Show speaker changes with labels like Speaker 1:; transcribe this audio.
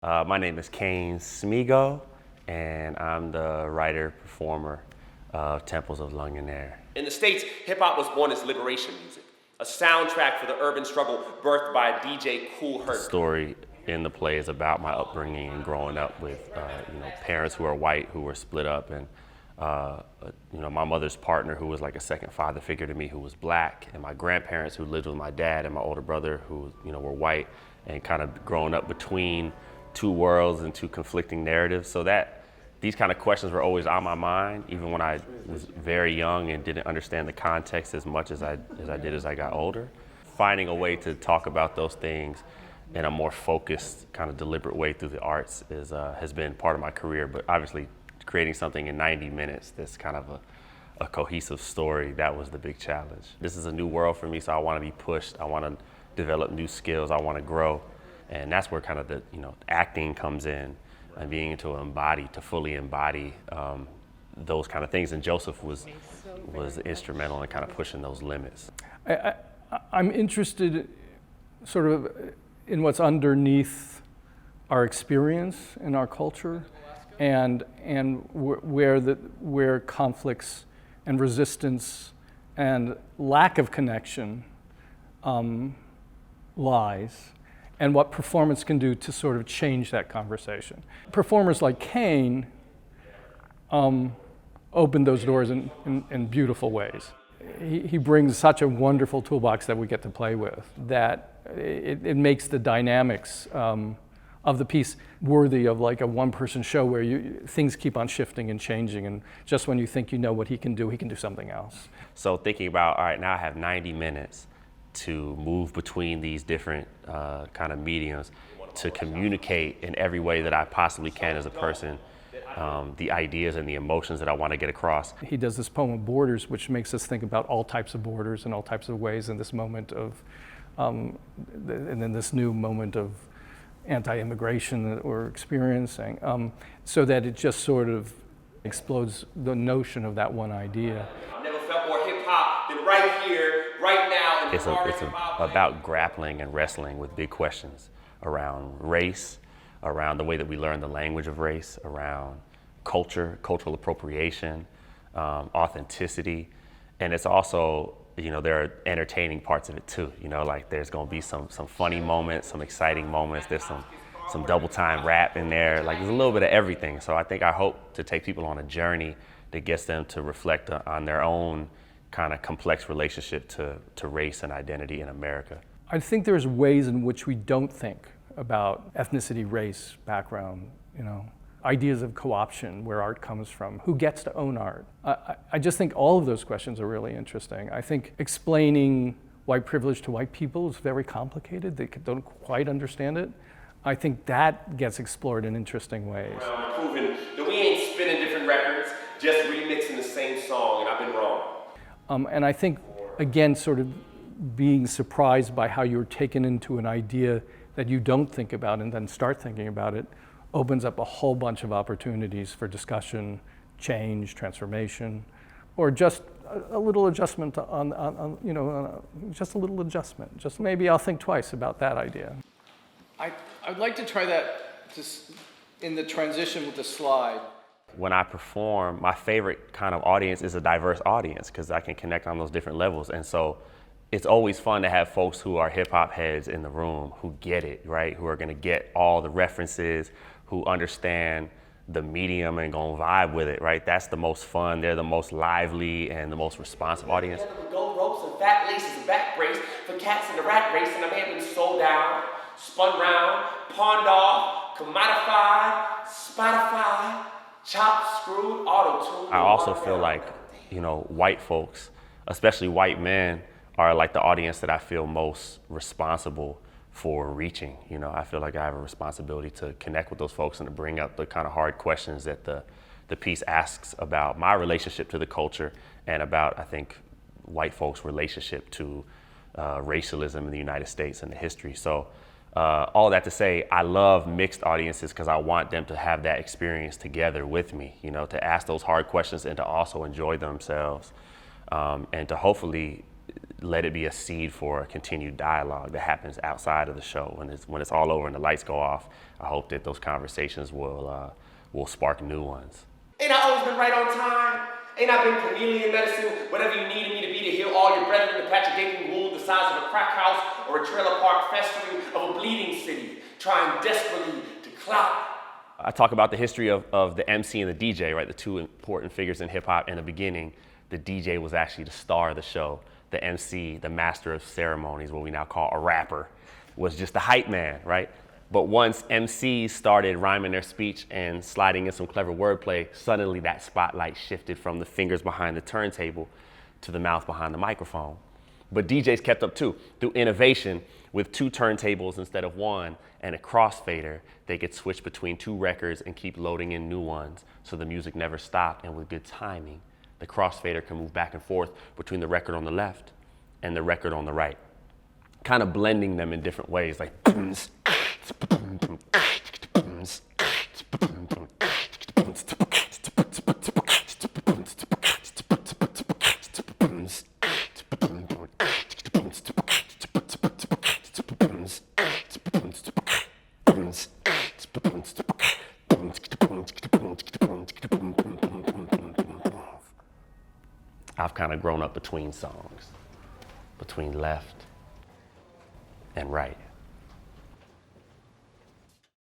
Speaker 1: My name is Kane Smego, and I'm the writer, performer of Temples of Lung and Air.
Speaker 2: In the States, hip-hop was born as liberation music, a soundtrack for the urban struggle birthed by DJ Kool Herc.
Speaker 1: The story in the play is about my upbringing and growing up with parents who are white who were split up, and my mother's partner who was like a second father figure to me who was black, and my grandparents who lived with my dad and my older brother who were white, and kind of growing up between two worlds and two conflicting narratives. So that these kind of questions were always on my mind, even when I was very young and didn't understand the context as much as I did as I got older. Finding a way to talk about those things in a more focused, kind of deliberate way through the arts has been part of my career. But obviously, creating something in 90 minutes that's kind of a cohesive story, that was the big challenge. This is a new world for me, so I want to be pushed. I want to develop new skills. I want to grow. And that's where kind of the acting comes in, and being to fully embody those kind of things. And Joseph was instrumental in kind of pushing those limits.
Speaker 3: I'm interested sort of in what's underneath our experience in our culture, and where conflicts and resistance and lack of connection lies, and what performance can do to sort of change that conversation. Performers like Kane open those doors in beautiful ways. He brings such a wonderful toolbox that we get to play with, that it makes the dynamics of the piece worthy of like a one-person show where things keep on shifting and changing, and just when you think you know what he can do something else.
Speaker 1: So thinking about, all right, now I have 90 minutes to move between these different kind of mediums, to communicate in every way that I possibly can as a person, the ideas and the emotions that I want to get across.
Speaker 3: He does this poem of borders, which makes us think about all types of borders and all types of ways in this moment of, and then this new moment of anti-immigration that we're experiencing, so that it just sort of explodes the notion of that one idea.
Speaker 2: I've never felt more hip-hop than right here, right now.
Speaker 1: It's about grappling and wrestling with big questions around race, around the way that we learn the language of race, around culture, cultural appropriation, authenticity. And it's also, there are entertaining parts of it too. Like there's gonna be some funny moments, some exciting moments. There's some double time rap in there. Like there's a little bit of everything. So I hope to take people on a journey that gets them to reflect on their own kind of complex relationship to race and identity in America.
Speaker 3: I think there's ways in which we don't think about ethnicity, race, background, ideas of co-option, where art comes from, who gets to own art. I just think all of those questions are really interesting. I think explaining white privilege to white people is very complicated. They don't quite understand it. I think that gets explored in interesting ways.
Speaker 2: Proving that we ain't spinning different records, just remixing the same song, and I've been wrong.
Speaker 3: And I think, again, sort of being surprised by how you're taken into an idea that you don't think about and then start thinking about it opens up a whole bunch of opportunities for discussion, change, transformation, or just a little adjustment just a little adjustment. Just maybe I'll think twice about that idea. I'd like to try that in the transition with the slide.
Speaker 1: When I perform, my favorite kind of audience is a diverse audience because I can connect on those different levels. And so it's always fun to have folks who are hip hop heads in the room who get it, right? Who are gonna get all the references, who understand the medium and gonna vibe with it, right? That's the most fun. They're the most lively and the most responsive audience.
Speaker 2: Gold ropes and fat laces and back brace for cats in the rat race, and I may have been sold down, spun round, pawned off, commodified, Spotify, chopped, screwed, auto-tuned.
Speaker 1: I also feel like, white folks, especially white men, are like the audience that I feel most responsible for reaching. I feel like I have a responsibility to connect with those folks and to bring up the kind of hard questions that the piece asks about my relationship to the culture and about, I think, white folks' relationship to racialism in the United States and the history. So all that to say, I love mixed audiences because I want them to have that experience together with me, to ask those hard questions and to also enjoy themselves, and to hopefully let it be a seed for a continued dialogue that happens outside of the show. When it's all over and the lights go off, I hope that those conversations will spark new ones.
Speaker 2: Ain't I always been right on time? Ain't I been chameleon medicine, whatever you needed me to be to heal all your brethren to patch a gaping wound the size of a crack house or a trailer park festering of a bleeding city, trying desperately to clout.
Speaker 1: I talk about the history of the MC and the DJ, right? The two important figures in hip hop. In the beginning, the DJ was actually the star of the show. The MC, the master of ceremonies, what we now call a rapper, was just the hype man, right? But once MCs started rhyming their speech and sliding in some clever wordplay, suddenly that spotlight shifted from the fingers behind the turntable to the mouth behind the microphone. But DJs kept up too. Through innovation, with 2 turntables instead of 1 and a crossfader, they could switch between 2 records and keep loading in new ones, so the music never stopped. And with good timing, the crossfader can move back and forth between the record on the left and the record on the right, kind of blending them in different ways, like I've kind of grown up between songs, between left and right.